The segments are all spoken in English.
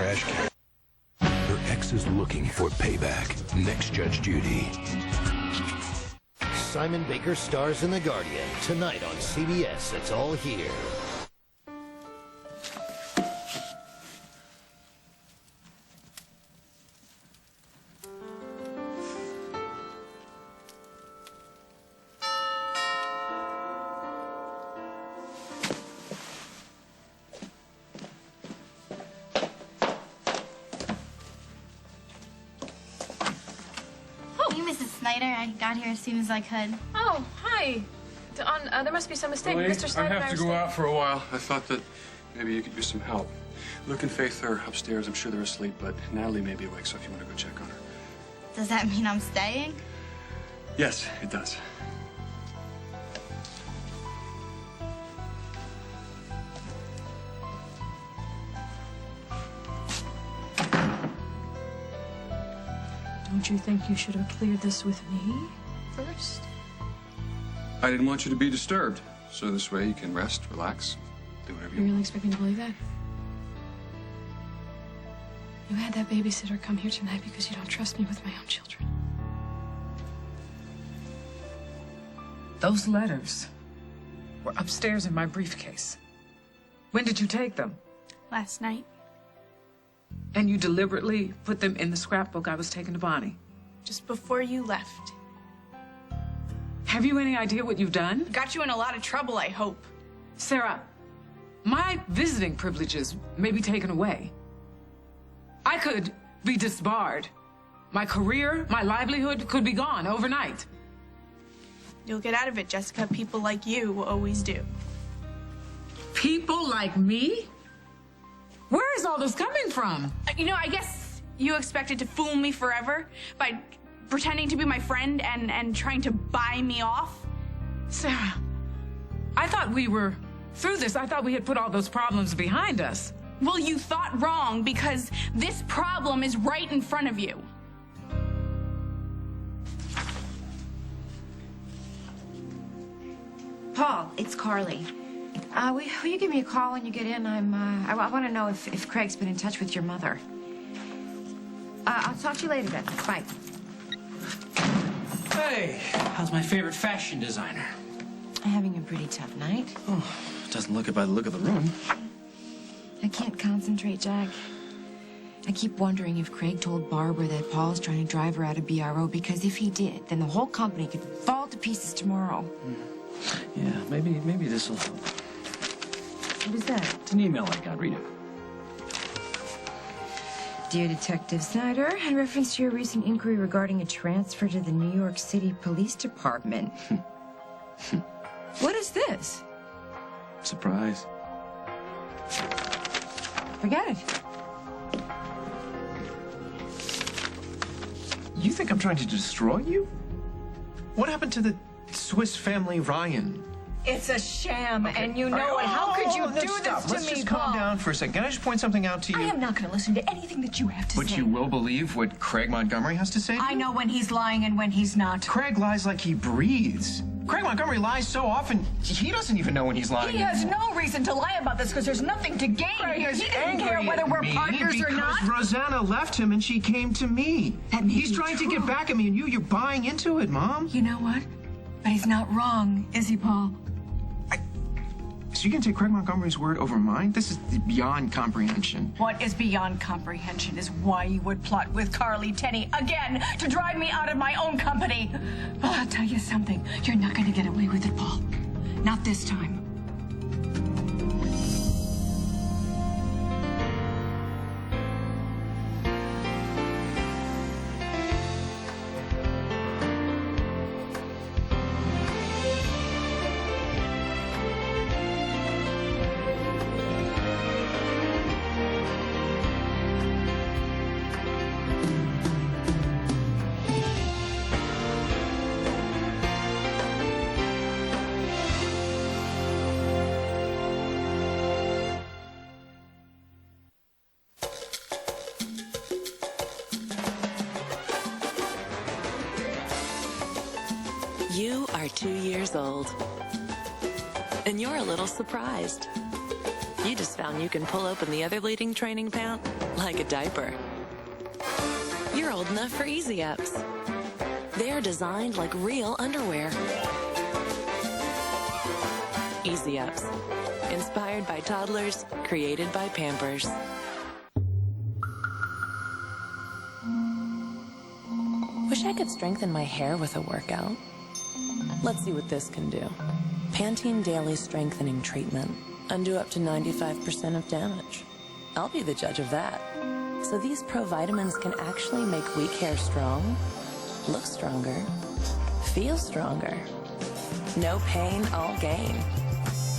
trash can. Her ex is looking for payback. Next Judge Judy. Simon Baker stars in The Guardian tonight on CBS. It's all here. I got here as soon as I could. Oh, hi. There must be some mistake. Lily, Mr. Snyder I have to go out for a while. I thought that maybe you could use some help. Luke and Faith are upstairs. I'm sure they're asleep, but Natalie may be awake, so if you want to go check on her. Does that mean I'm staying? Yes, it does. Don't you think you should have cleared this with me first? I didn't want you to be disturbed, so this way you can rest, relax, do whatever you You really want. expect me to believe that? You had that babysitter come here tonight because you don't trust me with my own children. Those letters were upstairs in my briefcase. When did you take them? Last night. And you deliberately put them in the scrapbook I was taking to Bonnie? Just before you left. Have you any idea what you've done? Got you in a lot of trouble, I hope. Sarah, my visiting privileges may be taken away. I could be disbarred. My career, my livelihood could be gone overnight. You'll get out of it, Jessica. People like you always do. People like me? Where is all this coming from? You know, I guess you expected to fool me forever by pretending to be my friend and trying to buy me off. Sarah, I thought we were through this. I thought we had put all those problems behind us. Well, you thought wrong because this problem is right in front of you. Paul, it's Carly. Will you give me a call when you get in? I want to know if Craig's been in touch with your mother. I'll talk to you later then. Bye. Hey, how's my favorite fashion designer? Having a pretty tough night. Oh, doesn't look it by the look of the room. I can't concentrate, Jack. I keep wondering if Craig told Barbara that Paul's trying to drive her out of BRO, because if he did, then the whole company could fall to pieces tomorrow. Yeah, maybe this will help. What is that? It's an email I got. Read it. Dear Detective Snyder, in reference to your recent inquiry regarding a transfer to the New York City Police Department. What is this? Surprise. Forget it. You think I'm trying to destroy you? What happened to the Swiss family Ryan? It's a sham, and you know it. How could you do this to Let's me, just Paul? calm down for a second. Can I just point something out to you? I am not going to listen to anything that you have to say. But you will believe what Craig Montgomery has to say? I know when he's lying and when he's not. Craig lies like he breathes. Craig Montgomery lies so often, he doesn't even know when he's lying. He has no reason to lie about this because there's nothing to gain. Craig is He doesn't angry care whether at we're me partners or not. because Rosanna left him and she came to me. That may He's be trying to true. get back at me, and you're buying into it, Mom. You know what? But he's not wrong, is he, Paul? So you can take Craig Montgomery's word over mine? This is beyond comprehension. What is beyond comprehension is why you would plot with Carly Tenney again to drive me out of my own company. Well, I'll tell you something. You're not going to get away with it, Paul. Not this time. You are 2 years old, and you're a little surprised. You just found you can pull open the other leading training pant like a diaper. You're old enough for Easy Ups. They're designed like real underwear. Easy Ups. Inspired by toddlers, created by Pampers. Wish I could strengthen my hair with a workout. Let's see what this can do. Pantene Daily Strengthening Treatment. Undo up to 95% of damage. I'll be the judge of that. So these pro vitamins can actually make weak hair strong, look stronger, feel stronger. No pain, all gain.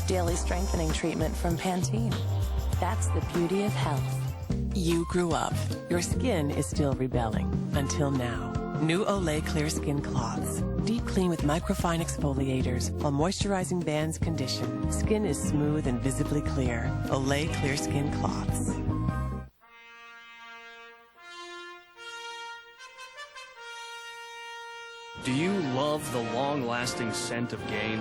Daily strengthening treatment from Pantene. That's the beauty of health. You grew up. Your skin is still rebelling. Until now. New Olay Clear Skin Cloths. Deep clean with microfine exfoliators while moisturizing bands condition. Skin is smooth and visibly clear. Olay Clear Skin Cloths. Do you love the long-lasting scent of Gain?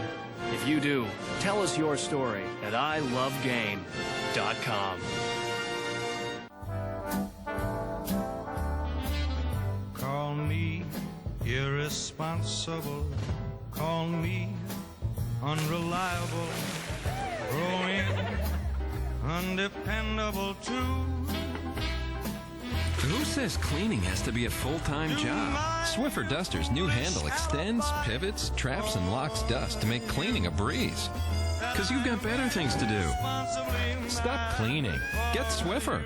If you do, tell us your story at ilovegain.com. Call me irresponsible, call me unreliable, growing undependable too. Who says cleaning has to be a full-time job? Swiffer Duster's new handle extends, pivots, traps, and locks dust to make cleaning a breeze. Because you've got better things to do. Stop cleaning. Get Swiffer.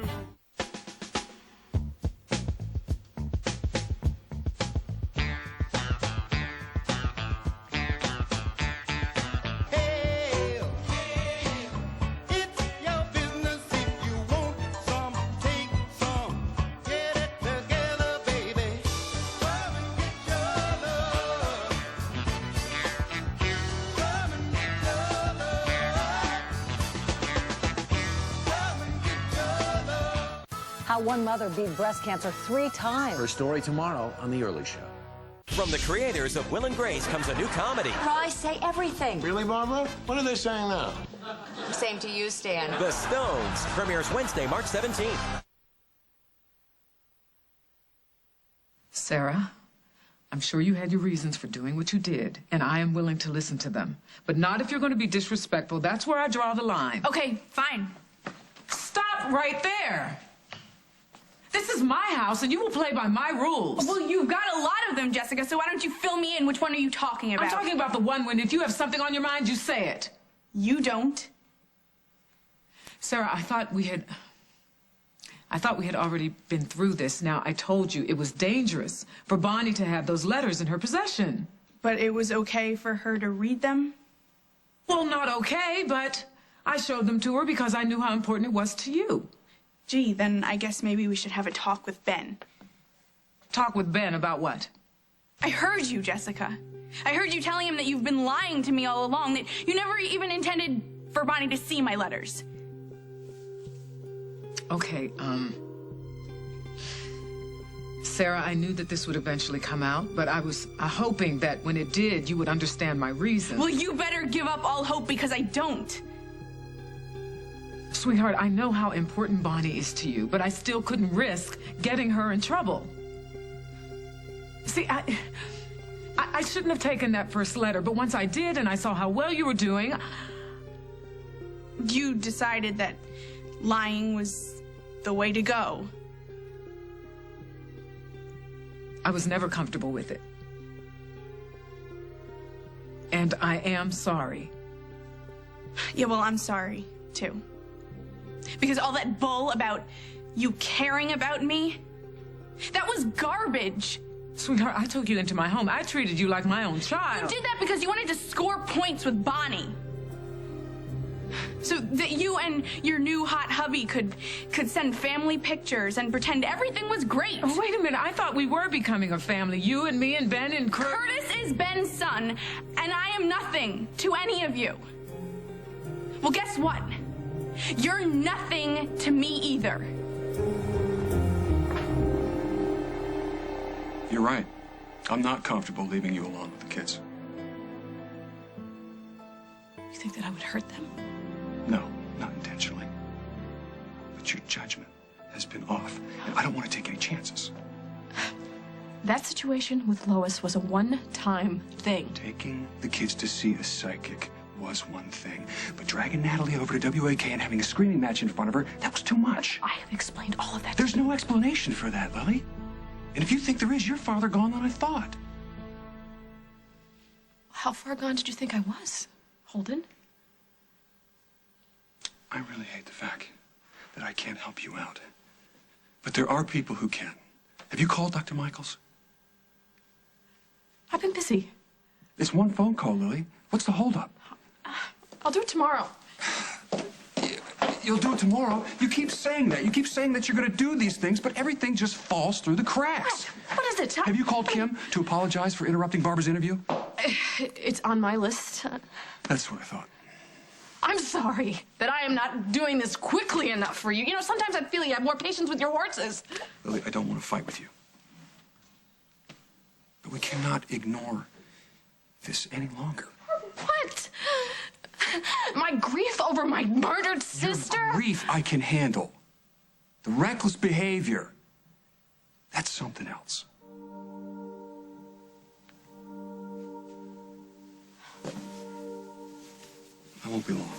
How one mother beat breast cancer 3 times. Her story tomorrow on The Early Show. From the creators of Will and Grace comes a new comedy. I say everything. Really, Barbara? What are they saying now? Same to you, Stan. The Stones premieres Wednesday, March 17th. Sarah, I'm sure you had your reasons for doing what you did, and I am willing to listen to them. But not if you're going to be disrespectful. That's where I draw the line. Okay, fine. Stop right there. This is my house, and you will play by my rules. Well, you've got a lot of them, Jessica, so why don't you fill me in? Which one are you talking about? I'm talking about the one when if you have something on your mind, you say it. You don't. Sarah, I thought we had already been through this. Now, I told you it was dangerous for Bonnie to have those letters in her possession. But it was okay for her to read them? Well, not okay, but I showed them to her because I knew how important it was to you. Gee, then I guess maybe we should have a talk with Ben. Talk with Ben about what? I heard you, Jessica. I heard you telling him that you've been lying to me all along, that you never even intended for Bonnie to see my letters. Okay, Sarah, I knew that this would eventually come out, but I was hoping that when it did, you would understand my reason. Well, you better give up all hope because I don't. Sweetheart, I know how important Bonnie is to you, but I still couldn't risk getting her in trouble. See, I shouldn't have taken that first letter, but once I did and I saw how well you were doing... You decided that lying was the way to go. I was never comfortable with it. And I am sorry. Yeah, well, I'm sorry, too. Because all that bull about you caring about me, that was garbage. Sweetheart, I took you into my home. I treated you like my own child. You did that because you wanted to score points with Bonnie. So that you and your new hot hubby could send family pictures and pretend everything was great. Oh, wait a minute. I thought we were becoming a family. You and me and Ben and Curtis. Curtis is Ben's son, and I am nothing to any of you. Well, guess what? You're nothing to me either. You're right. I'm not comfortable leaving you alone with the kids. You think that I would hurt them? No, not intentionally. that your judgment has been off, and I don't want to take any chances. That situation with Lois was a one-time thing. Taking the kids to see a psychic was one thing, but dragging Natalie over to WAK and having a screaming match in front of her, that was too much. I have explained all of that. There's no explanation for that, Lily. And if you think there is, you're farther gone than I thought. How far gone did you think I was, Holden? I really hate the fact that I can't help you out. But there are people who can. Have you called Dr. Michaels? I've been busy. It's one phone call, Lily. What's the holdup? I'll do it tomorrow. You'll do it tomorrow. You keep saying that. You keep saying that you're going to do these things, but everything just falls through the cracks. What is it? Have you called Kim to apologize for interrupting Barbara's interview? It's on my list. That's what I thought. I'm sorry that I am not doing this quickly enough for you. You know, sometimes I feel you have more patience with your horses. Lily, I don't want to fight with you. But we cannot ignore this any longer. What? My grief over my murdered sister? Your grief I can handle. The reckless behavior, that's something else. I won't be long.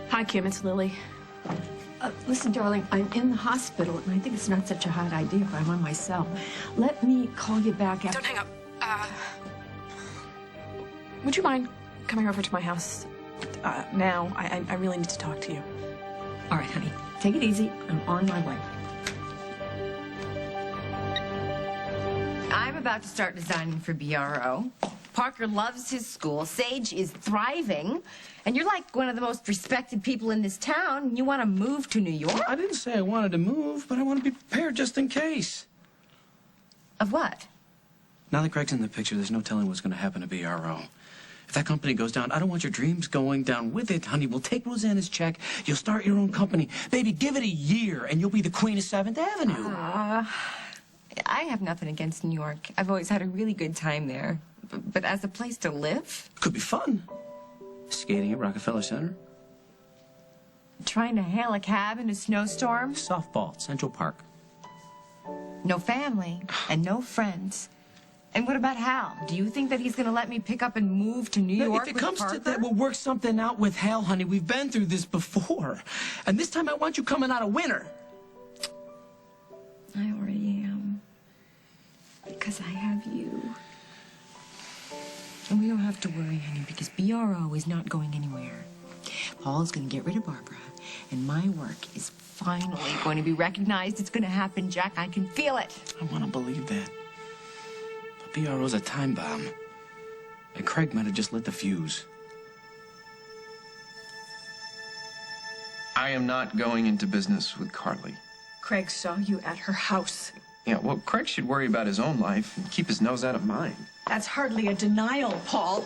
Hi, Kim, it's Lily. Listen, darling, I'm in the hospital, and I think it's not such a hot idea if I'm on my cell. Let me call you back after... Don't hang up. Would you mind coming over to my house now? I really need to talk to you. All right, honey. Take it easy. I'm on my way. I'm about to start designing for BRO. Parker loves his school. Sage is thriving. And you're like one of the most respected people in this town. And you want to move to New York? I didn't say I wanted to move, but I want to be prepared just in case. Of what? Now that Craig's in the picture, there's no telling what's going to happen to BRO. If that company goes down, I don't want your dreams going down with it, honey. We'll take Rosanna's check. You'll start your own company. Baby, give it a year, and you'll be the queen of 7th Avenue. I have nothing against New York. I've always had a really good time there. But as a place to live? Could be fun. Skating at Rockefeller Center. Trying to hail a cab in a snowstorm? Softball at Central Park. No family and no friends. And what about Hal? Do you think that he's going to let me pick up and move to New York If it with comes Parker? to that, we'll work something out with Hal, honey. We've been through this before. And this time I want you coming out a winner. I already am. Because I have you. And we don't have to worry, honey, because BRO is not going anywhere. Paul's going to get rid of Barbara, and my work is finally going to be recognized. It's going to happen, Jack. I can feel it. I want to believe that. But BRO's a time bomb. And Craig might have just lit the fuse. I am not going into business with Carly. Craig saw you at her house. Yeah, well, Craig should worry about his own life and keep his nose out of mine. That's hardly a denial, Paul.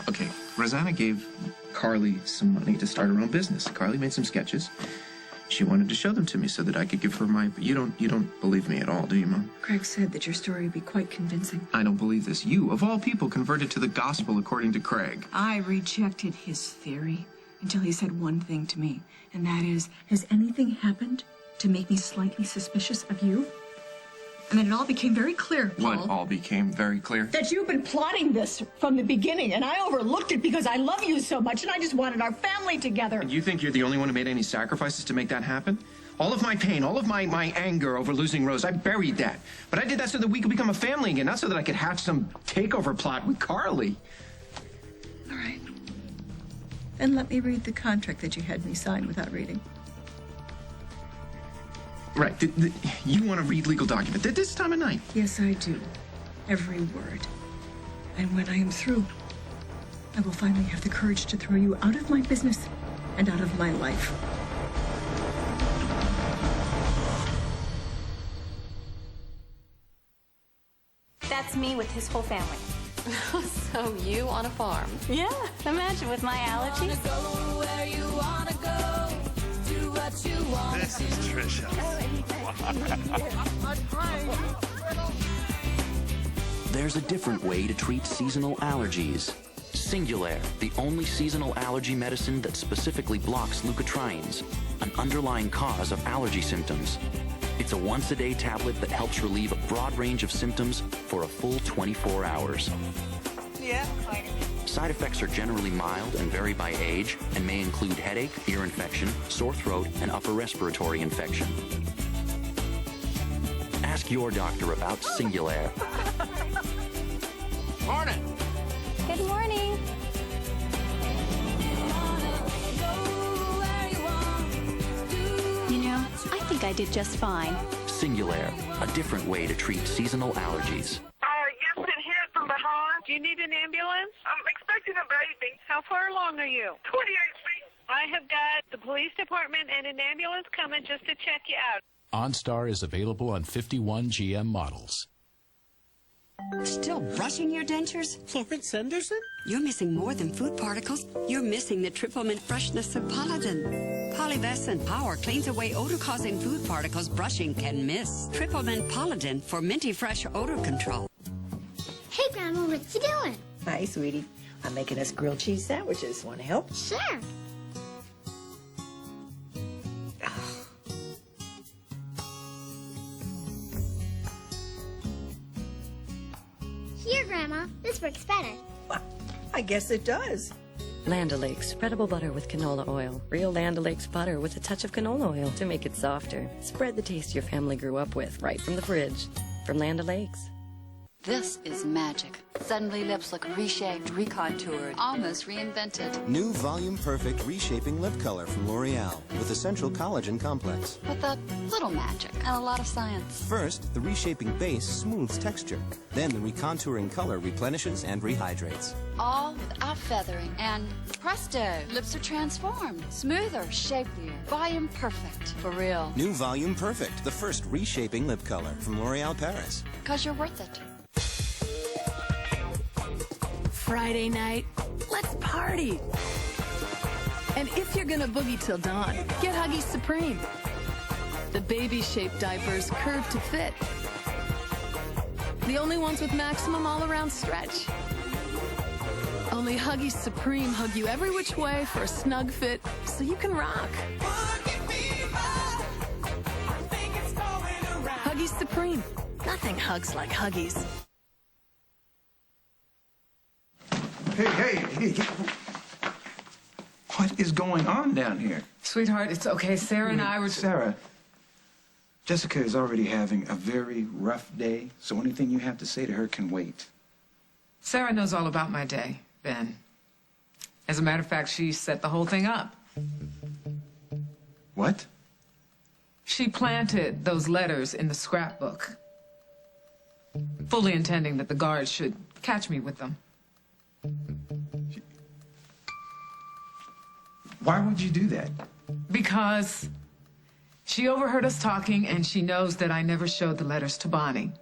Okay, Rosanna gave Carly some money to start her own business. Carly made some sketches. She wanted to show them to me so that I could give her my... You don't believe me at all, do you, Mom? Craig said that your story would be quite convincing. I don't believe this. You, of all people, converted to the gospel according to Craig. I rejected his theory until he said one thing to me, and that is, has anything happened to make me slightly suspicious of you? And then it all became very clear, Paul. What all became very clear? That you've been plotting this from the beginning, and I overlooked it because I love you so much, and I just wanted our family together. And you think you're the only one who made any sacrifices to make that happen? All of my pain, all of my anger over losing Rose, I buried that. But I did that so that we could become a family again, not so that I could hatch some takeover plot with Carly. All right. Then let me read the contract that you had me sign without reading. Right. You want to read legal documents at this time of night? Yes, I do. Every word. And when I am through, I will finally have the courage to throw you out of my business and out of my life. That's me with his whole family. So you on a farm? Yeah, imagine with my allergies. This is Trisha. There's a different way to treat seasonal allergies. Singulair, the only seasonal allergy medicine that specifically blocks leukotrienes, an underlying cause of allergy symptoms. It's a once-a-day tablet that helps relieve a broad range of symptoms for a full 24 hours. Yeah. Side effects are generally mild and vary by age and may include headache, ear infection, sore throat, and upper respiratory infection. Ask your doctor about Singulair. Morning. Good morning. You know, I think I did just fine. Singulair, a different way to treat seasonal allergies. You've been hit from behind. Do you need an ambulance? I'm expecting a baby. How far along are you? 28 feet. I have got the police department and an ambulance coming just to check you out. OnStar is available on 51 GM models. Still brushing your dentures? Florence Sanderson? You're missing more than food particles. You're missing the triple mint freshness of Polidin. Polivescent power cleans away odor-causing food particles brushing can miss. Triple mint Polidin for minty fresh odor control. Hey, Grandma, what you doing? Hi, sweetie. I'm making us grilled cheese sandwiches. Want to help? Sure. Here, Grandma. This works better. Well, I guess it does. Land O'Lakes, spreadable butter with canola oil. Real Land O'Lakes butter with a touch of canola oil to make it softer. Spread the taste your family grew up with right from the fridge. From Land O'Lakes. This is magic. Suddenly lips look reshaped, recontoured, almost reinvented. New Volume Perfect Reshaping Lip Color from L'Oreal with Essential Collagen Complex. With a little magic and a lot of science. First, the reshaping base smooths texture. Then the recontouring color replenishes and rehydrates. All without feathering. And presto, lips are transformed. Smoother, shapelier, volume perfect. For real. New Volume Perfect, the first reshaping lip color from L'Oreal Paris. Because you're worth it. Friday night, let's party. And if you're gonna boogie till dawn, get Huggies Supreme. The baby-shaped diapers curved to fit. The only ones with maximum all-around stretch. Only Huggies Supreme hug you every which way for a snug fit so you can rock. Huggies Supreme. Nothing hugs like Huggies. Hey. What is going on down here? Sweetheart, it's okay. Sarah and I were... Sarah, Jessica is already having a very rough day, so anything you have to say to her can wait. Sarah knows all about my day, Ben. As a matter of fact, she set the whole thing up. What? She planted those letters in the scrapbook, fully intending that the guards should catch me with them. Why would you do that? Because she overheard us talking and she knows that I never showed the letters to Bonnie.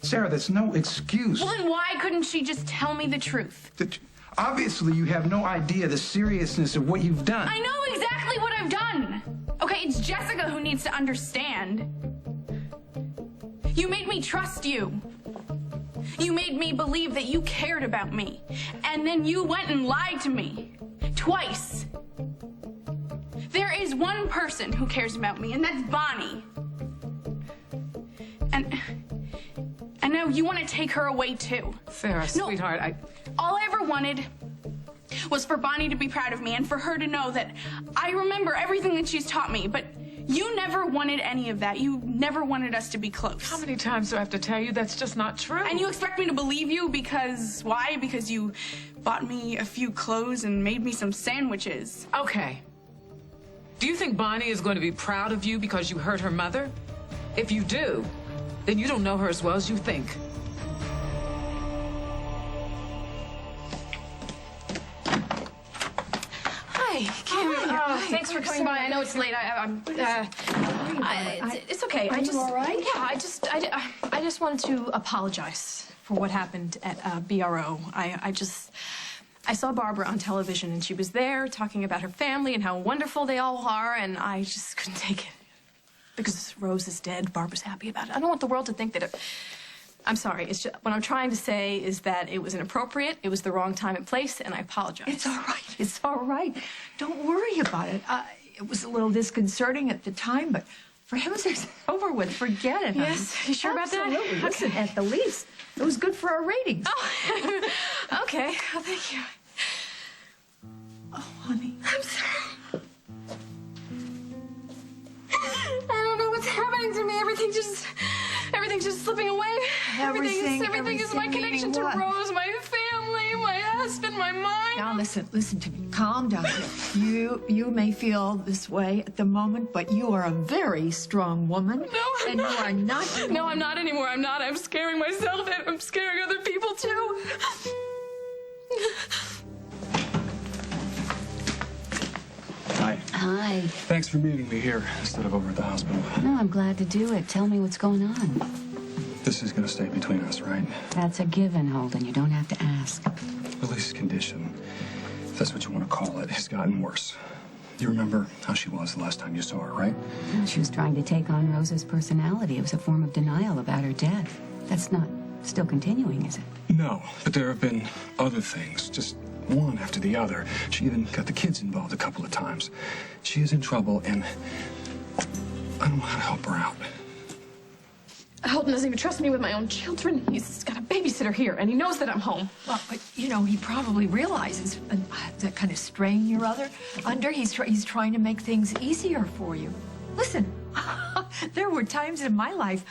Sarah, that's no excuse. Well, then why couldn't she just tell me the truth? Obviously, you have no idea the seriousness of what you've done. I know exactly what I've done. Okay, it's Jessica who needs to understand. You made me trust you. You made me believe that you cared about me. And then you went and lied to me. Twice. There is one person who cares about me, and that's Bonnie. And now you want to take her away too. Sarah, sweetheart, All I ever wanted was for Bonnie to be proud of me and for her to know that I remember everything that she's taught me, but you never wanted any of that. You never wanted us to be close. How many times do I have to tell you that's just not true? And you expect me to believe you because, why? Because you bought me a few clothes and made me some sandwiches. Okay. Do you think Bonnie is going to be proud of you because you hurt her mother? If you do, then you don't know her as well as you think. Hi. Thanks for coming by. I know it's late. It's okay. Are you all right? Yeah, I just wanted to apologize for what happened at BRO. I saw Barbara on television, and she was there talking about her family and how wonderful they all are, and I just couldn't take it. Because Rose is dead, Barbara's happy about it. I don't want the world to think that I'm sorry. It's just, what I'm trying to say is that it was inappropriate, it was the wrong time and place, and I apologize. It's all right. It's all right. Don't worry about it. It was a little disconcerting at the time, but for heaven's sake, it's over with. Forget it. Yes? You sure about that? Absolutely. Listen, at the least, it was good for our ratings. Oh, okay. Well, thank you. Oh, honey. I'm sorry. I don't know what's happening to me. Everything's just slipping away. Everything is my connection to Rose, my family, my husband, my mind. Now listen to me. Calm down. You may feel this way at the moment, but you are a very strong woman. No, I'm not. You are not. No, I'm not anymore. I'm not. I'm scaring myself and I'm scaring other people too. Hi. Hi. Thanks for meeting me here instead of over at the hospital. No, I'm glad to do it. Tell me what's going on. This is going to stay between us, right? That's a given, Holden. You don't have to ask. Lily's condition, if that's what you want to call it, has gotten worse. You remember how she was the last time you saw her, right? Well, she was trying to take on Rose's personality. It was a form of denial about her death. That's not still continuing, is it? No, but there have been other things, just one after the other. She even got the kids involved a couple of times. She is in trouble, and I don't know how to help her out. Holden doesn't even trust me with my own children. He's got a babysitter here, and he knows that I'm home. Well, but, he probably realizes that kind of strain you're under. He's trying to make things easier for you. Listen, there were times in my life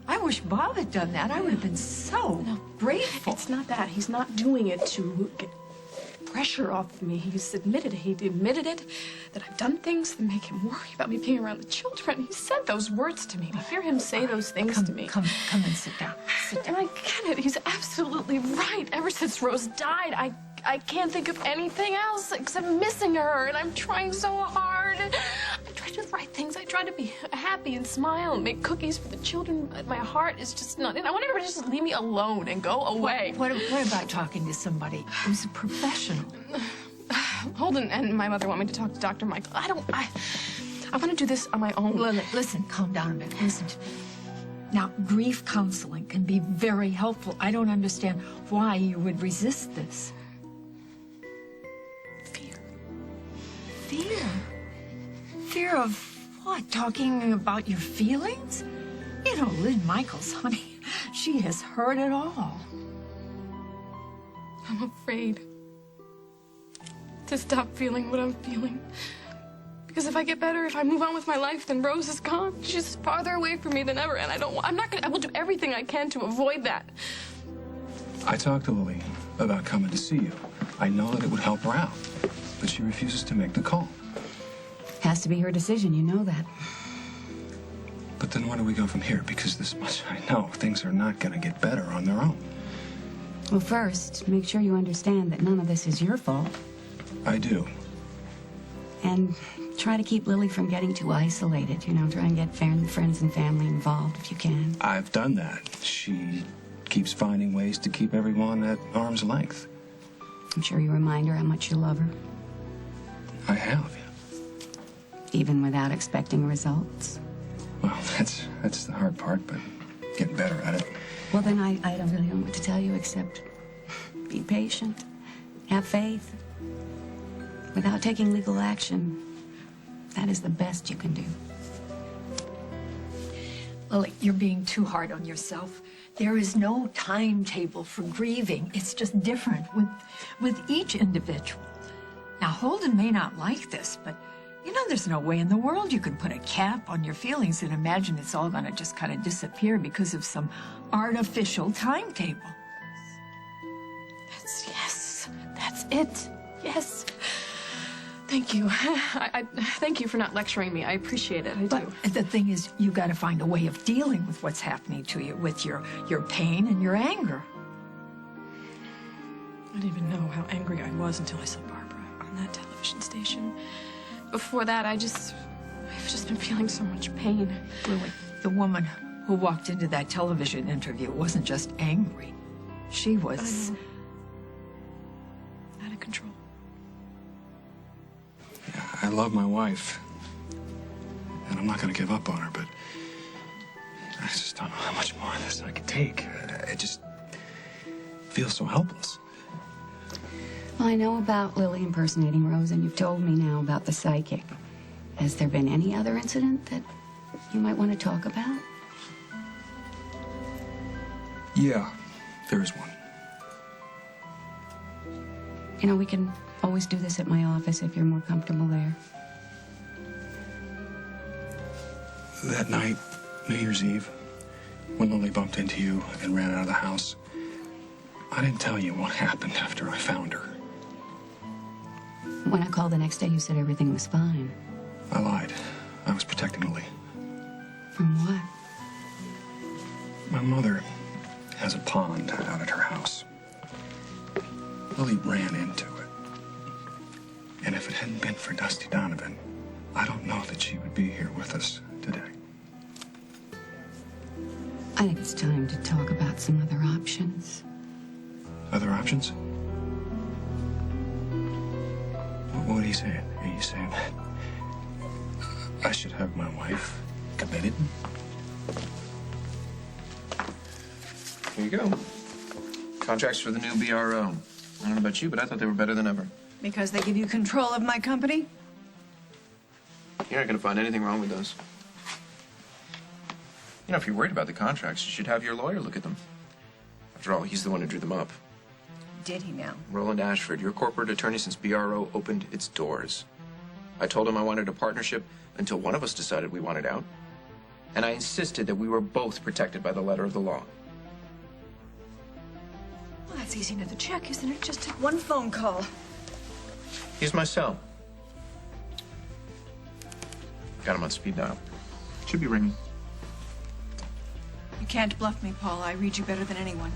I wish Bob had done that. I would have been so grateful. It's not that. He's not doing it to get pressure off of me. He admitted it, that I've done things that make him worry about me being around the children. He said those words to me. I hear him say those things to me. Come and sit down. And I get it. He's absolutely right. Ever since Rose died, I can't think of anything else except missing her, and I'm trying so hard. I try to do the right things. I try to be happy and smile and make cookies for the children, but my heart is just not in. I want everybody to just leave me alone and go away. What about talking to somebody who's a professional? Holden and my mother want me to talk to Dr. Michael. I want to do this on my own. Listen, calm down a bit. Listen to me. Now, grief counseling can be very helpful. I don't understand why you would resist this. Fear? Fear of what? Talking about your feelings? Lynn Michaels, honey, she has heard it all. I'm afraid to stop feeling what I'm feeling. Because if I get better, if I move on with my life, then Rose is gone. She's farther away from me than ever, and I will do everything I can to avoid that. I talked to Lily about coming to see you. I know that it would help her out, but she refuses to make the call. Has to be her decision, you know that. But then where do we go from here? Because this much I know, things are not going to get better on their own. Well, first, make sure you understand that none of this is your fault. I do. And try to keep Lily from getting too isolated. Try and get friends and family involved if you can. I've done that. She keeps finding ways to keep everyone at arm's length. I'm sure you remind her how much you love her. I have, yeah. Even without expecting results. Well, that's the hard part, but getting better at it. Well, then I don't really know what to tell you except be patient, have faith. Without taking legal action, that is the best you can do. Lily, you're being too hard on yourself. There is no timetable for grieving. It's just different with each individual. Now, Holden may not like this, but there's no way in the world you can put a cap on your feelings and imagine it's all going to just kind of disappear because of some artificial timetable. That's it. Yes. Thank you. I thank you for not lecturing me. I appreciate it. I do. But the thing is, you got to find a way of dealing with what's happening to you, with your pain and your anger. I didn't even know how angry I was until I saw Barbara on that television station. before that, I've just been feeling so much pain. Lily, the woman who walked into that television interview wasn't just angry. She was... out of control. Yeah, I love my wife. And I'm not going to give up on her, but I just don't know how much more of this I can take. I just feel so helpless. Well, I know about Lily impersonating Rose, and you've told me now about the psychic. Has there been any other incident that you might want to talk about? Yeah, there is one. You know, we can always do this at my office if you're more comfortable there. That night, New Year's Eve, when Lily bumped into you and ran out of the house, I didn't tell you what happened after I found her. When I called the next day, you said everything was fine. I lied. I was protecting Lily. From what? My mother has a pond out at her house. Lily ran into it. And if it hadn't been for Dusty Donovan, I don't know that she would be here with us today. I think it's time to talk about some other options. Other options? What are you saying? Are you saying that I should have my wife committed? Here you go. Contracts for the new BRO. I don't know about you, but I thought they were better than ever. Because they give you control of my company? You're not going to find anything wrong with those. You know, if you're worried about the contracts, you should have your lawyer look at them. After all, he's the one who drew them up. Did he now? Roland Ashford, your corporate attorney since BRO opened its doors. I told him I wanted a partnership until one of us decided we wanted out. And I insisted that we were both protected by the letter of the law. Well, that's easy enough to check, isn't it? Just one phone call. Here's my cell. Got him on speed dial. Should be ringing. You can't bluff me, Paul. I read you better than anyone.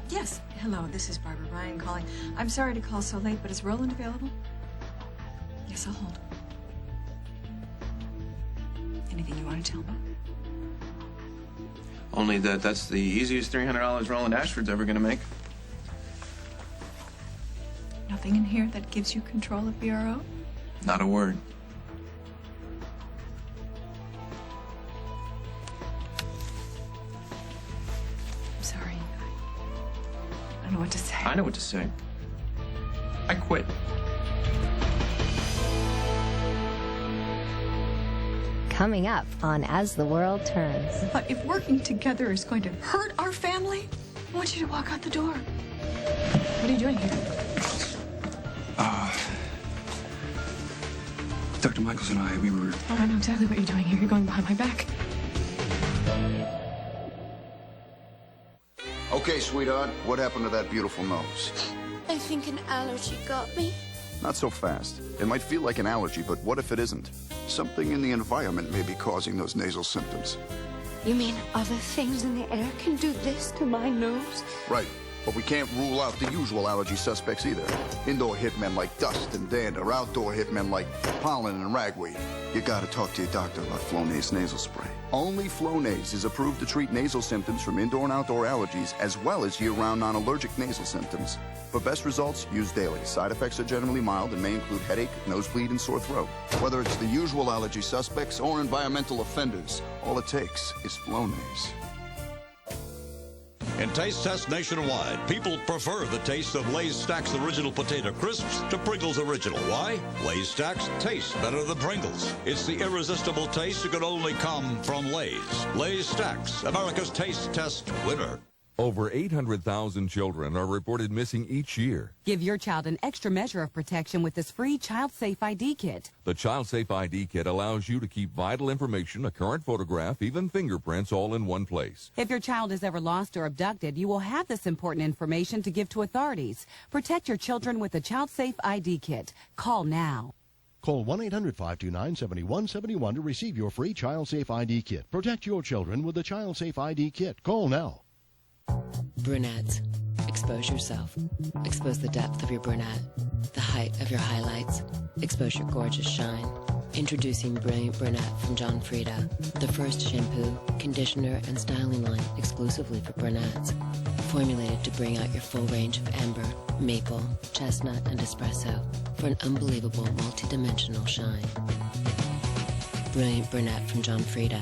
Yes. Hello, this is Barbara Ryan calling. I'm sorry to call so late, but is Roland available? Yes, I'll hold. Anything you want to tell me? Only that that's the easiest $300 Roland Ashford's ever going to make. Nothing in here that gives you control of BRO? Not a word. I'm sorry. I don't know what to say. I know what to say. I quit. Coming up on As the World Turns. But if working together is going to hurt our family, I want you to walk out the door. What are you doing here? Dr. Michaels and we were... Oh, I know exactly what you're doing here. You're going behind my back. Okay, sweetheart, what happened to that beautiful nose? I think an allergy got me. Not so fast. It might feel like an allergy, but what if it isn't? Something in the environment may be causing those nasal symptoms. You mean other things in the air can do this to my nose? Right, but we can't rule out the usual allergy suspects either. Indoor hitmen like dust and dander, outdoor hitmen like pollen and ragweed. You gotta talk to your doctor about Flonase nasal spray. Only Flonase is approved to treat nasal symptoms from indoor and outdoor allergies, as well as year-round non-allergic nasal symptoms. For best results, use daily. Side effects are generally mild and may include headache, nosebleed, and sore throat. Whether it's the usual allergy suspects or environmental offenders, all it takes is Flonase. In taste tests nationwide, people prefer the taste of Lay's Stacks Original Potato Crisps to Pringles Original. Why? Lay's Stacks taste better than Pringles. It's the irresistible taste that could only come from Lay's. Lay's Stacks, America's taste test winner. Over 800,000 children are reported missing each year. Give your child an extra measure of protection with this free Child Safe ID Kit. The Child Safe ID Kit allows you to keep vital information, a current photograph, even fingerprints, all in one place. If your child is ever lost or abducted, you will have this important information to give to authorities. Protect your children with the Child Safe ID Kit. Call now. Call 1-800-529-7171 to receive your free Child Safe ID Kit. Protect your children with the Child Safe ID Kit. Call now. Brunette. Expose yourself. Expose the depth of your brunette. the height of your highlights. Expose your gorgeous shine. Introducing Brilliant Brunette from John Frieda, the first shampoo, conditioner, and styling line exclusively for brunettes. Formulated to bring out your full range of amber, maple, chestnut, and espresso for an unbelievable multi-dimensional shine. Brilliant Brunette from John Frieda,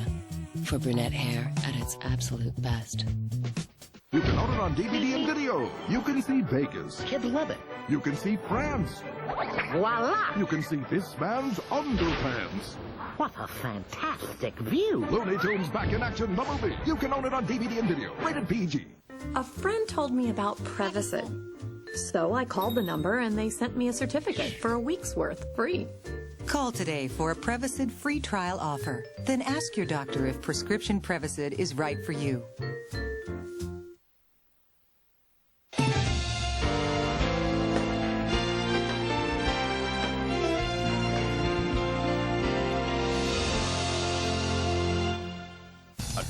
for brunette hair at its absolute best. You can own it on DVD and video. You can see Vegas. Kids love it. You can see France. Voila! You can see this man's underpants. What a fantastic view. Looney Tunes back in action, the movie. You can own it on DVD and video. Rated PG. A friend told me about Prevacid. So I called the number and they sent me a certificate for a week's worth free. Call today for a Prevacid free trial offer. Then ask your doctor if prescription Prevacid is right for you.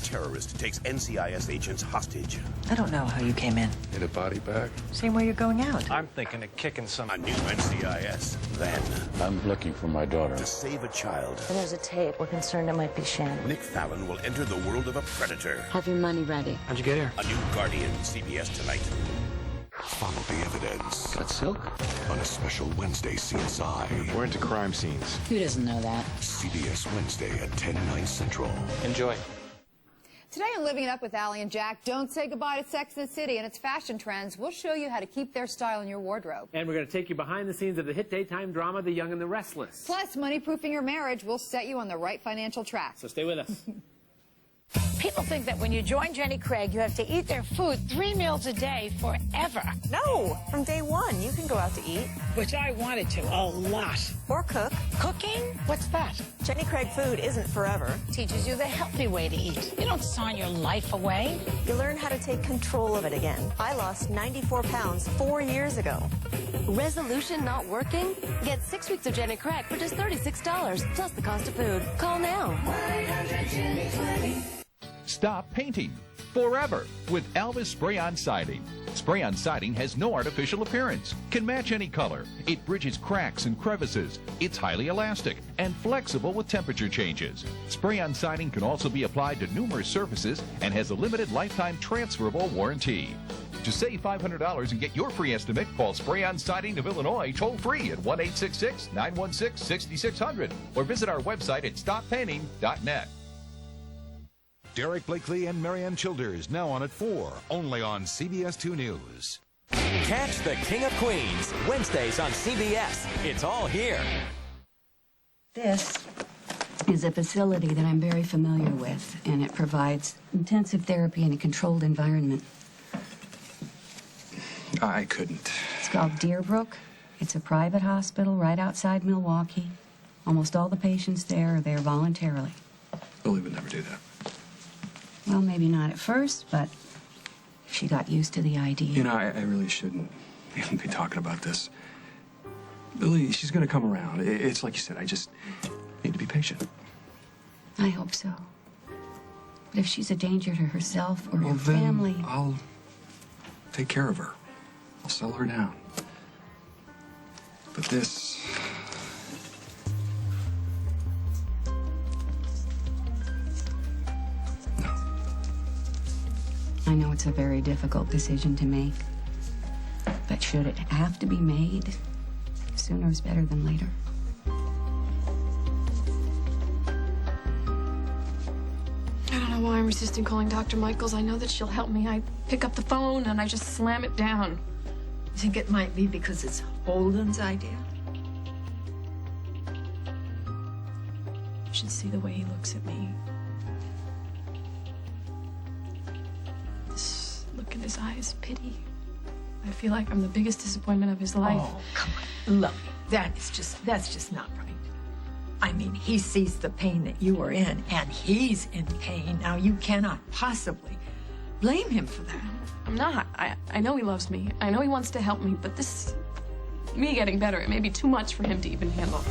Terrorist takes NCIS agents hostage. I don't know how you came in. In a body bag? Same way you're going out. I'm thinking of kicking some. A new NCIS. Then. I'm looking for my daughter. To save a child. There's a tape. We're concerned it might be Shannon. Nick Fallon will enter the world of a predator. Have your money ready. How'd you get here? A new Guardian, CBS tonight. Follow the evidence. Got silk? On a special Wednesday CSI. We're into crime scenes. Who doesn't know that? CBS Wednesday at 10, 9 Central. Enjoy. Today on Living It Up with Allie and Jack, don't say goodbye to Sex and the City and its fashion trends. We'll show you how to keep their style in your wardrobe. And we're going to take you behind the scenes of the hit daytime drama, The Young and the Restless. Plus, money-proofing your marriage will set you on the right financial track. So stay with us. People think that when you join Jenny Craig, you have to eat their food 3 meals a day forever. No, from day one, you can go out to eat. Which I wanted to, a lot. Or cook. Cooking? What's that? Jenny Craig food isn't forever. Teaches you the healthy way to eat. You don't sign your life away. You learn how to take control of it again. I lost 94 pounds 4 years ago. Resolution not working? Get 6 weeks of Jenny Craig for just $36, plus the cost of food. Call now. 1-800-JENNY-20. Stop painting forever with Alvis Spray-On Siding. Spray-On siding has no artificial appearance, can match any color. It bridges cracks and crevices. It's highly elastic and flexible with temperature changes. Spray-On siding can also be applied to numerous surfaces and has a limited lifetime transferable warranty. To save $500 and get your free estimate, call Spray-On Siding of Illinois toll-free at 1-866-916-6600 or visit our website at stoppainting.net. Derek Blakely and Marianne Childers now on at 4, only on CBS 2 News. Catch the King of Queens, Wednesdays on CBS. It's all here. This is a facility that I'm very familiar with, and it provides intensive therapy in a controlled environment. I couldn't. It's called Deerbrook. It's a private hospital right outside Milwaukee. Almost all the patients there are there voluntarily. Lily would never do that. Well, maybe not at first, but she got used to the idea. You know, I really shouldn't even be talking about this. Lily, she's going to come around. It's like you said, I just need to be patient. I hope so. But if she's a danger to herself or her Then family... I'll take care of her. I'll settle her down. But this... I know it's a very difficult decision to make, but should it have to be made, sooner is better than later. I don't know why I'm resisting calling Dr. Michaels. I know that she'll help me. I pick up the phone and I just slam it down. You think it might be because it's Holden's idea? You should see the way he looks at me. This look in his eyes, pity. I feel like I'm the biggest disappointment of his life. Oh, come on. Look, that's just not right. I mean, he sees the pain that you are in, and he's in pain. Now, you cannot possibly blame him for that. I'm not. I know he loves me. I know he wants to help me, but this... me getting better, it may be too much for him to even handle.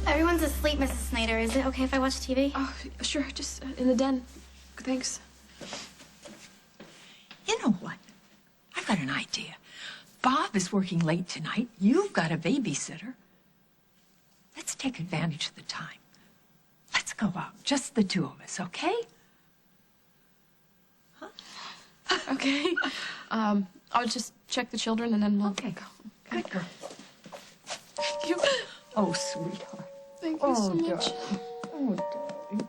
Everyone's asleep, Mrs. Snyder. Is it okay if I watch TV? Oh, sure. Just in the den. Thanks. You know what? I've got an idea. Bob is working late tonight. You've got a babysitter. Let's take advantage of the time. Let's go out, just the two of us, okay? Okay. I'll just check the children and then we'll go. Good girl. Thank you. Oh, sweetheart. Thank you so much. Darling. Oh, darling.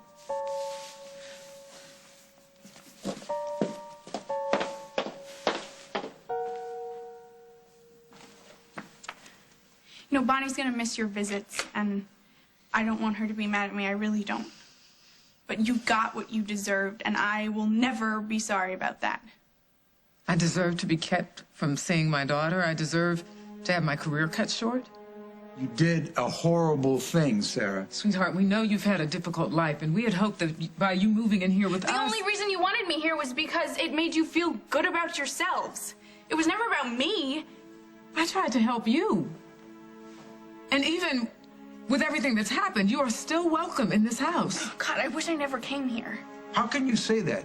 You know, Bonnie's gonna miss your visits, and I don't want her to be mad at me. I really don't. But you got what you deserved, and I will never be sorry about that. I deserve to be kept from seeing my daughter. I deserve to have my career cut short. You did a horrible thing, Sarah. Sweetheart, we know you've had a difficult life, and we had hoped that by you moving in here with us... The only reason you wanted me here was because it made you feel good about yourselves. It was never about me. I tried to help you. And even with everything that's happened, you are still welcome in this house. Oh, God, I wish I never came here. How can you say that?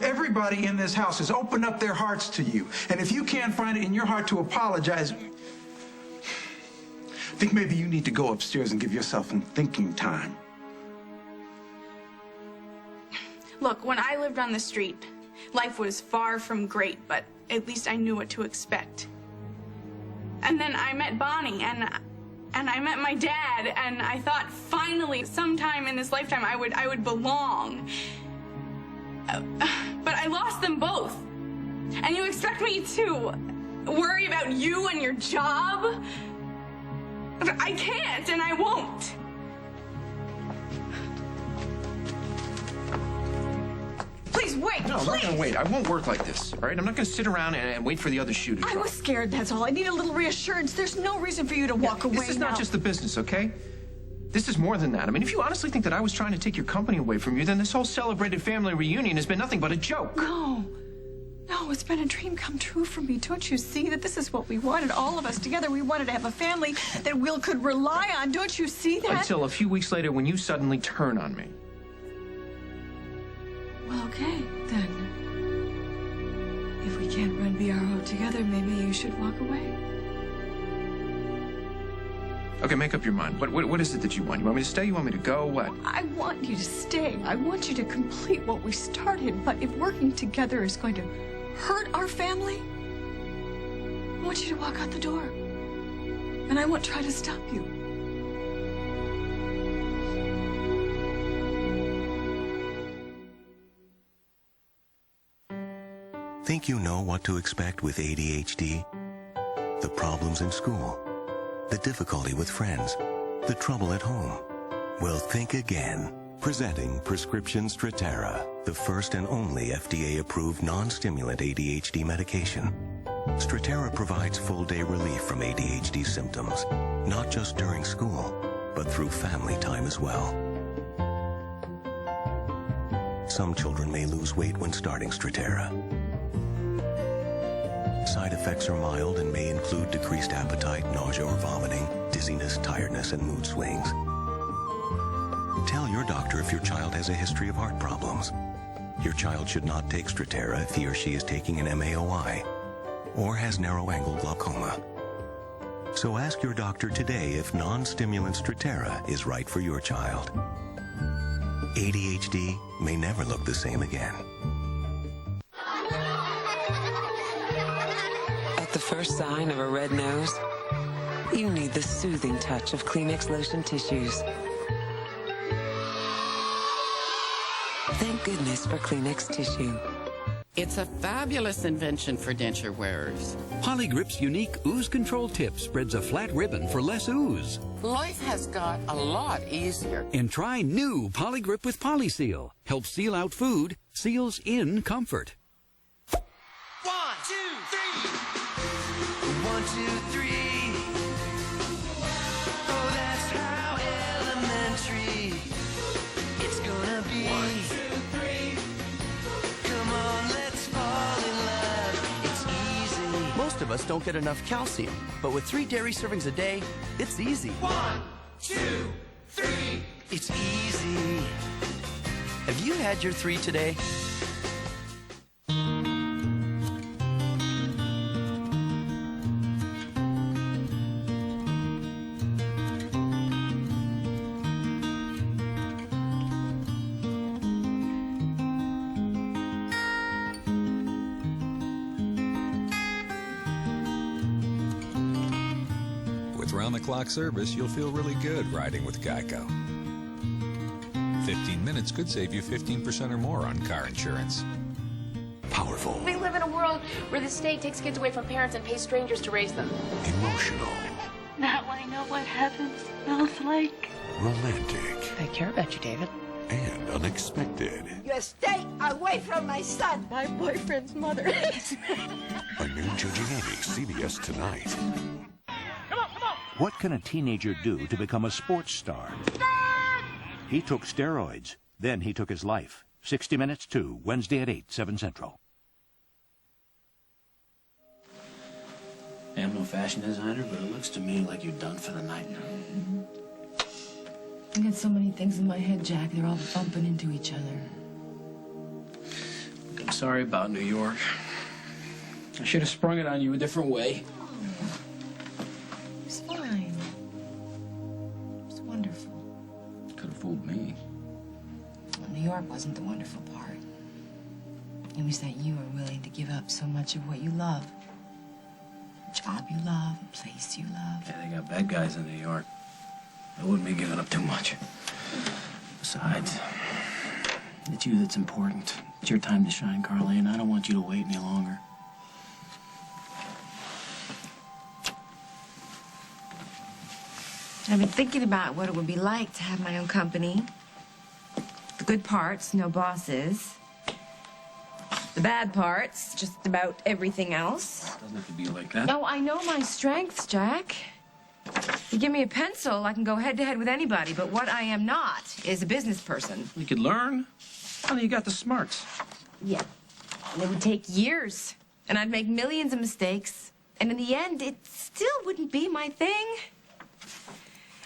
Everybody in this house has opened up their hearts to you. And if you can't find it in your heart to apologize, I think maybe you need to go upstairs and give yourself some thinking time. Look, when I lived on the street, life was far from great, but at least I knew what to expect. And then I met Bonnie, and I met my dad, and I thought finally, sometime in this lifetime, I would belong. But I lost them both. And you expect me to worry about you and your job? I can't, and I won't. Please wait, No, I'm not gonna wait. I won't work like this, all right? I'm not gonna sit around and wait for the other shoe to drop. I was scared, that's all. I need a little reassurance. There's no reason for you to walk away now. This is not just the business, okay? This is more than that. I mean, if you honestly think that I was trying to take your company away from you, then this whole celebrated family reunion has been nothing but a joke. No, it's been a dream come true for me. Don't you see that this is what we wanted, all of us together? We wanted to have a family that Will could rely on. Don't you see that? Until a few weeks later when you suddenly turn on me. Well, okay, then. If we can't run BRO together, maybe you should walk away. Okay, make up your mind. What is it that you want? You want me to stay? You want me to go? What? I want you to stay. I want you to complete what we started. But if working together is going to hurt our family, I want you to walk out the door. And I won't try to stop you. Think you know what to expect with ADHD? The problems in school, the difficulty with friends, the trouble at home. Well, think again. Presenting Prescription Strattera, the first and only FDA-approved non-stimulant ADHD medication. Strattera provides full-day relief from ADHD symptoms, not just during school, but through family time as well. Some children may lose weight when starting Strattera. Side effects are mild and may include decreased appetite, nausea or vomiting, dizziness, tiredness, and mood swings. Tell your doctor if your child has a history of heart problems. Your child should not take Strattera if he or she is taking an MAOI or has narrow-angle glaucoma. So ask your doctor today if non-stimulant Strattera is right for your child. ADHD may never look the same again. At the first sign of a red nose, you need the soothing touch of Kleenex lotion tissues. Thank goodness for Kleenex tissue. It's a fabulous invention for denture wearers. Polygrip's unique ooze control tip spreads a flat ribbon for less ooze. Life has got a lot easier. And try new Polygrip with PolySeal. Helps seal out food, seals in comfort. 1, 2, 3. 1, 2, 3. Oh, that's how elementary it's gonna be. 1, 2, 3. Come on, let's fall in love. It's easy. Most of us don't get enough calcium, but with 3 dairy servings a day, it's easy. 1, 2, 3. It's easy. Have you had your 3 today? With round-the-clock service, you'll feel really good riding with Geico. 15 minutes could save you 15% or more on car insurance. Powerful. We live in a world where the state takes kids away from parents and pays strangers to raise them. Emotional. Now I know what heaven smells like. Romantic. I care about you, David. And unexpected. You stay away from my son. My boyfriend's mother hates me. A new Judging Amy, CBS tonight. What can a teenager do to become a sports star? He took steroids. Then he took his life. 60 Minutes 2, Wednesday at 8, 7 Central. I'm no fashion designer, but it looks to me like you're done for the night now. I got so many things in my head, Jack. They're all bumping into each other. I'm sorry about New York. I should have sprung it on you a different way. It's fine. It's wonderful. Could have fooled me. Well, New York wasn't the wonderful part. It was that you were willing to give up so much of what you love. A job you love, a place you love. Yeah, they got bad guys in New York. I wouldn't be giving up too much. Besides, it's you that's important. It's your time to shine, Carly, and I don't want you to wait any longer. I've been thinking about what it would be like to have my own company. The good parts, no bosses. The bad parts, just about everything else. Doesn't have to be like that. No, I know my strengths, Jack. You give me a pencil, I can go head-to-head with anybody, but what I am not is a business person. You could learn. Honey, you got the smarts. Yeah. And it would take years, and I'd make millions of mistakes, and in the end, it still wouldn't be my thing.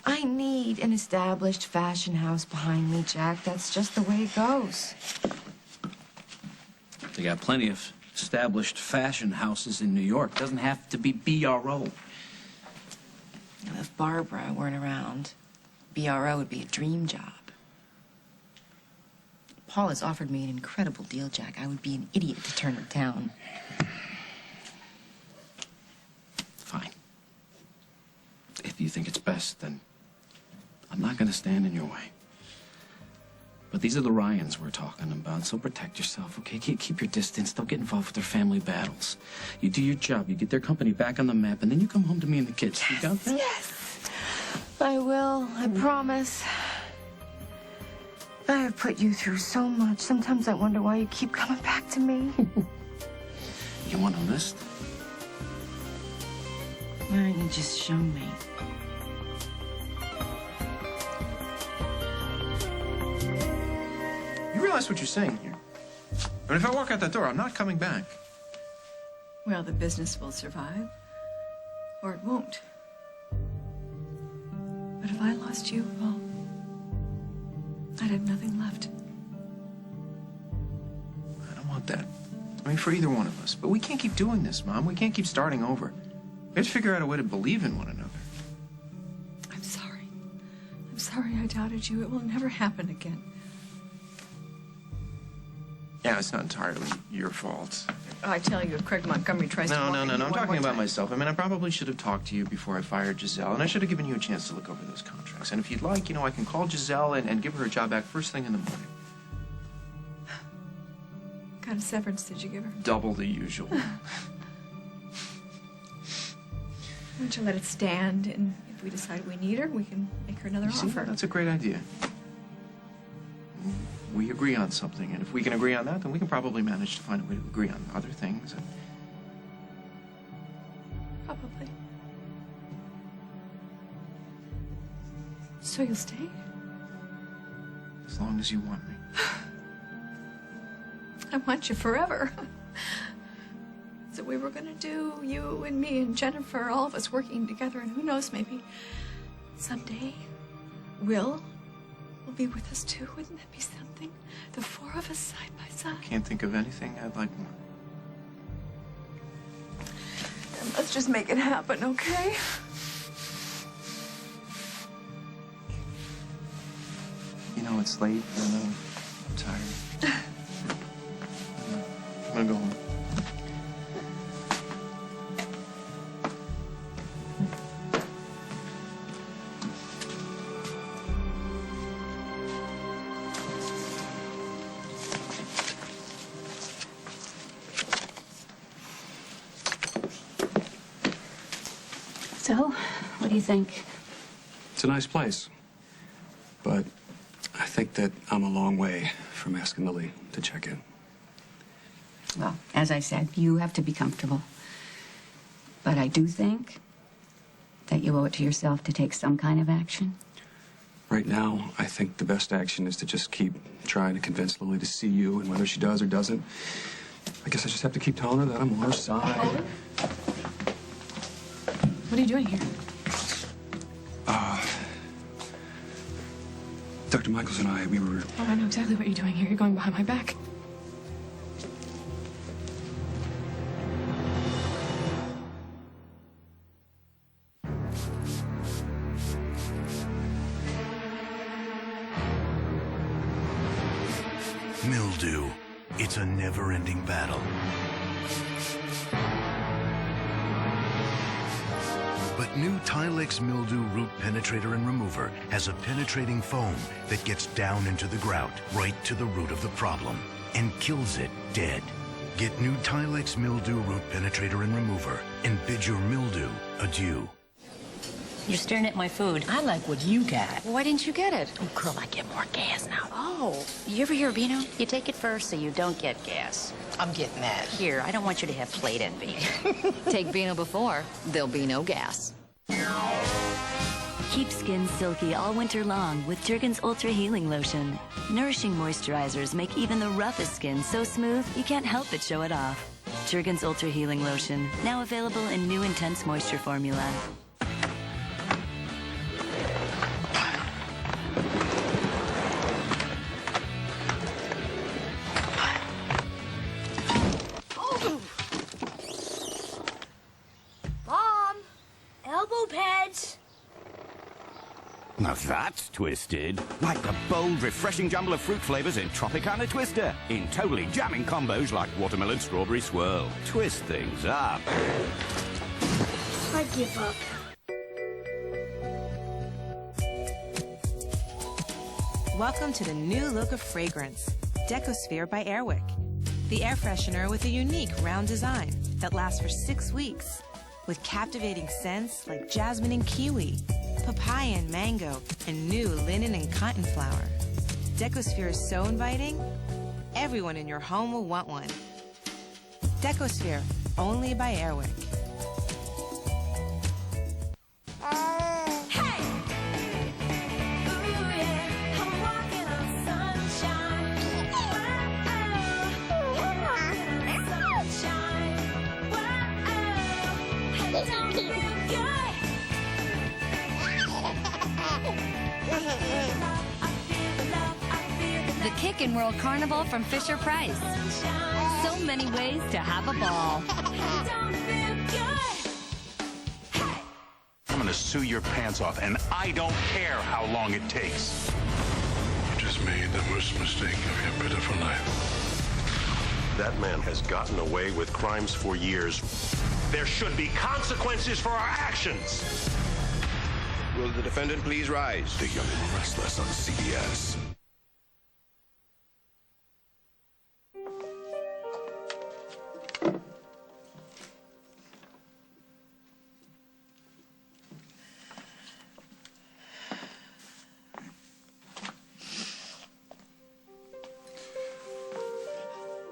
I need an established fashion house behind me, Jack. That's just the way it goes. They got plenty of established fashion houses in New York. Doesn't have to be BRO. If Barbara weren't around, BRO would be a dream job. Paul has offered me an incredible deal, Jack. I would be an idiot to turn it down. Fine. If you think it's best, then I'm not going to stand in your way. But these are the Ryans we're talking about, so protect yourself, okay? Keep your distance. Don't get involved with their family battles. You do your job, you get their company back on the map, and then you come home to me and the kids. You got that? Yes, I will. I promise. I have put you through so much. Sometimes I wonder why you keep coming back to me. You want a list? Why don't you just show me? You realize what you're saying here? But if I walk out that door, I'm not coming back. Well, the business will survive, or it won't. But if I lost you, well, I'd have nothing left. I don't want that. I mean, for either one of us. But we can't keep doing this, Mom. We can't keep starting over. We have to figure out a way to believe in one another. I'm sorry. I'm sorry I doubted you. It will never happen again. Yeah, it's not entirely your fault. I tell you, if Craig Montgomery tries to... No, walk in I'm one talking more about time. myself. I mean, I probably should have talked to you before I fired Giselle, and I should have given you a chance to look over those contracts. And if you'd like, I can call Giselle and give her a job back first thing in the morning. What kind of severance did you give her? Double the usual. Why don't you let it stand, and if we decide we need her, we can make her another See, offer. that's a great idea. We agree on something, and if we can agree on that, then we can probably manage to find a way to agree on other things. Probably. So you'll stay? As long as you want me. I want you forever. That's what we were gonna do, you and me and Jennifer, all of us working together, and who knows, maybe someday Will be with us too. Wouldn't that be something? The four of us side by side. Can't think of anything I'd like more. Then let's just make it happen, okay? It's late, and I'm tired. I'm gonna go home. So, what do you think? It's a nice place. But I think that I'm a long way from asking Lily to check in. Well, as I said, you have to be comfortable. But I do think that you owe it to yourself to take some kind of action. Right now, I think the best action is to just keep trying to convince Lily to see you, and whether she does or doesn't, I guess I just have to keep telling her that I'm on her side. What are you doing here? Dr. Michaels and I, we were... Oh, I know exactly what you're doing here. You're going behind my back. Mildew. It's a never-ending battle. But new Tilex Mildew Root Penetrator and Remover has a penetrating foam that gets down into the grout, right to the root of the problem, and kills it dead. Get new Tilex Mildew Root Penetrator and Remover and bid your mildew adieu. You're staring at my food. I like what you got. Why didn't you get it? Oh, girl, I get more gas now. Oh, you ever hear of Beano? You take it first so you don't get gas. I'm getting that. Here, I don't want you to have plate envy. Take Beano before, there'll be no gas. Keep skin silky all winter long with Jergens Ultra Healing Lotion. Nourishing moisturizers make even the roughest skin so smooth you can't help but show it off. Jergens Ultra Healing Lotion, now available in new Intense Moisture formula. Mom, elbow pads. Now that's twisted. Like the bold, refreshing jumble of fruit flavors in Tropicana Twister. In totally jamming combos like watermelon strawberry swirl. Twist things up. I give up. Welcome to the new look of fragrance, Decosphere by Airwick. The air freshener with a unique round design that lasts for 6 weeks. With captivating scents like jasmine and kiwi, papaya and mango, and new linen and cotton flower. Decosphere is so inviting, everyone in your home will want one. Decosphere, only by Airwick. The Kickin' World Carnival from Fisher-Price. So many ways to have a ball. I'm gonna sue your pants off, and I don't care how long it takes. You just made the worst mistake of your pitiful life. That man has gotten away with crimes for years. There should be consequences for our actions. Will the defendant please rise? The Young and Restless on CBS.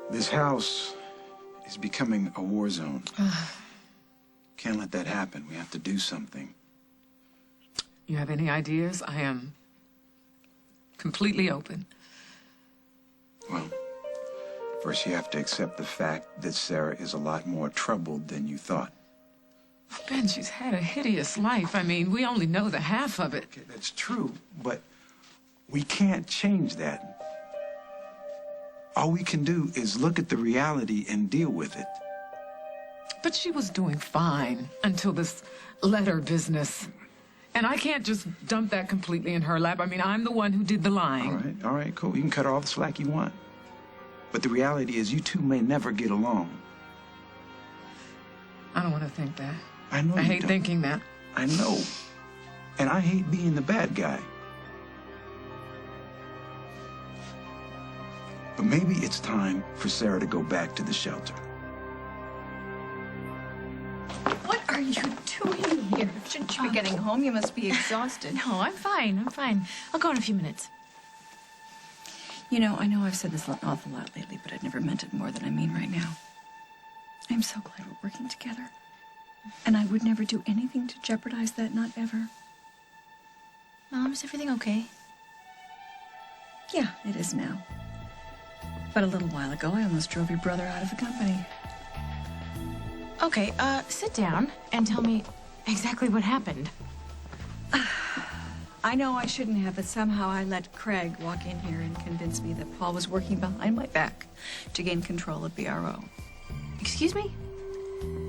This house is becoming a war zone. Can't let that happen. We have to do something. You have any ideas? I am completely open. Well, first you have to accept the fact that Sarah is a lot more troubled than you thought. Ben, she's had a hideous life. I mean, we only know the half of it. Okay, that's true, but we can't change that. All we can do is look at the reality and deal with it. But she was doing fine until this letter business. And I can't just dump that completely in her lap. I mean, I'm the one who did the lying. All right, cool. You can cut all the slack you want. But the reality is you two may never get along. I don't want to think that. I know I you hate don't. thinking that. I know. And I hate being the bad guy. But maybe it's time for Sarah to go back to the shelter. What are you doing here? Shouldn't you be getting home? You must be exhausted. No, I'm fine. I'm fine. I'll go in a few minutes. You know, I know I've said this an awful lot lately, but I've never meant it more than I mean right now. I'm so glad we're working together. And I would never do anything to jeopardize that, not ever. Mom, is everything okay? Yeah, it is now. But a little while ago, I almost drove your brother out of the company. Okay, sit down and tell me exactly what happened. I know I shouldn't have, but somehow I let Craig walk in here and convince me that Paul was working behind my back to gain control of BRO. Excuse me?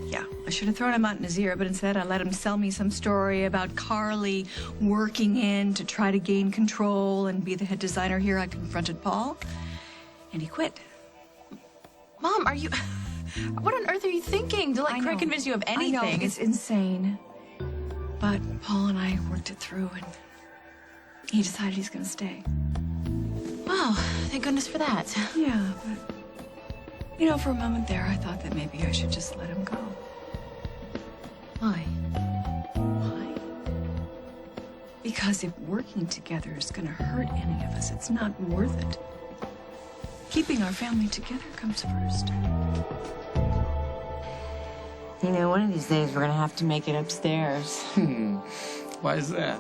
Yeah, I should have thrown him out in his ear, but instead I let him sell me some story about Carly working in to try to gain control and be the head designer here. I confronted Paul, and he quit. Mom, are you... What on earth are you thinking to let Craig convince you of anything? I know, it's insane. But Paul and I worked it through, and he decided he's going to stay. Wow, thank goodness for that. Yeah, but, you know, for a moment there, I thought that maybe I should just let him go. Why? Why? Because if working together is going to hurt any of us, it's not worth it. Keeping our family together comes first. You know, one of these days we're gonna have to make it upstairs. Why is that?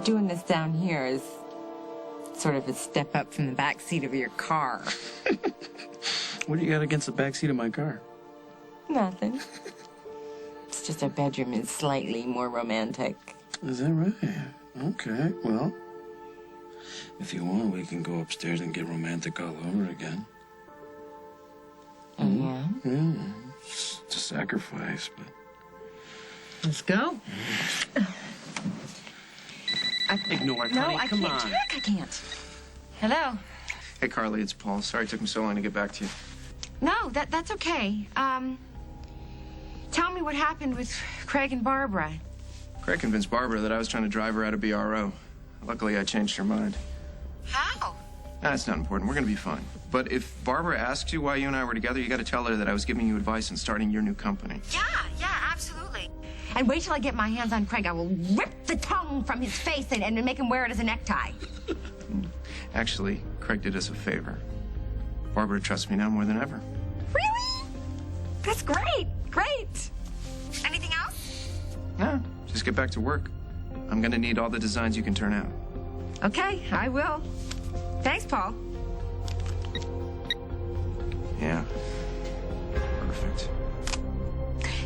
Doing this down here is sort of a step up from the back seat of your car. What do you got against the back seat of my car? Nothing. It's just our bedroom is slightly more romantic. Is that right? Okay, well, if you want, we can go upstairs and get romantic all over again. Yeah? Yeah, it's a sacrifice, but... Let's go. Ignore it, No, honey. I Come can't. on. Jack, I can't. Hello. Hey, Carly, it's Paul. Sorry it took me so long to get back to you. No, that's okay. Tell me what happened with Craig and Barbara. Craig convinced Barbara that I was trying to drive her out of BRO. Luckily, I changed her mind. How? That's not important. We're gonna be fine. But if Barbara asks you why you and I were together, you gotta tell her that I was giving you advice in starting your new company. Yeah, absolutely. And wait till I get my hands on Craig. I will rip the tongue from his face and make him wear it as a necktie. Actually, Craig did us a favor. Barbara trusts me now more than ever. Really? That's great. Great. Anything else? No, just get back to work. I'm gonna need all the designs you can turn out. Okay, I will. Thanks, Paul. Yeah. Perfect.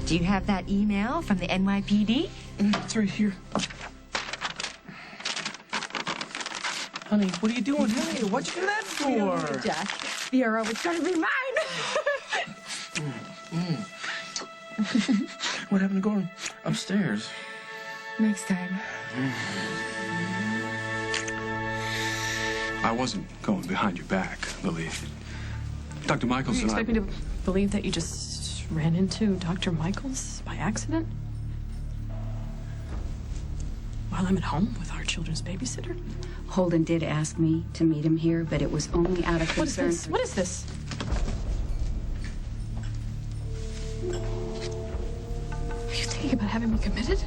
Do you have that email from the NYPD? It's right here. Honey, what are you doing? Hey, what'd you do that for? Jack, BRO was going to be mine. What happened to going upstairs? Next time. I wasn't going behind your back, Lily. Dr. Michaels You and I... expect me to believe that you just ran into Dr. Michaels by accident? While I'm at home with our children's babysitter? Holden did ask me to meet him here, but it was only out of concern. What is this? What is this? Are you thinking about having me committed?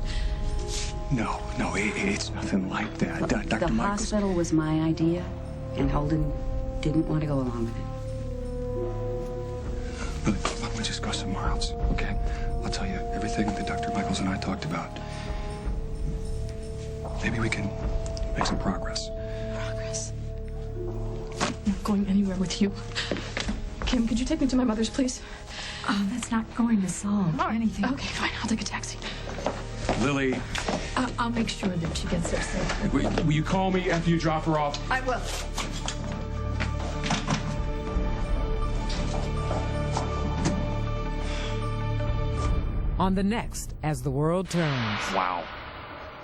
No, it's nothing like that. Dr. The Michaels... hospital was my idea, and Holden didn't want to go along with it. Lily, why don't we just go somewhere else, okay? I'll tell you everything that Dr. Michaels and I talked about. Maybe we can make some progress. Progress? I'm not going anywhere with you. Kim, could you take me to my mother's, please? Oh, that's not going to solve anything. Okay, fine. I'll take a taxi. Lily, I'll make sure that she gets there safe. will you call me after you drop her off? I will. On the next As the World Turns. Wow.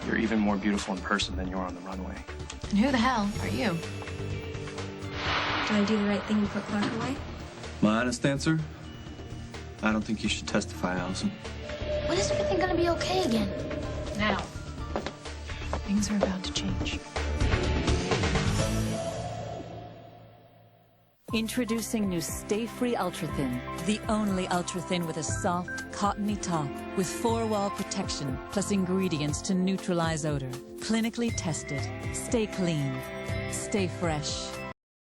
You're even more beautiful in person than you are on the runway. And who the hell are you? Do I do the right thing and put Clark away? My honest answer? I don't think you should testify, Allison. When is everything gonna be okay again? Now. Things are about to change. Introducing new Stayfree Ultra-Thin, the only ultra-thin with a soft, cottony top with 4-wall protection plus ingredients to neutralize odor. Clinically tested. Stay clean. Stay fresh.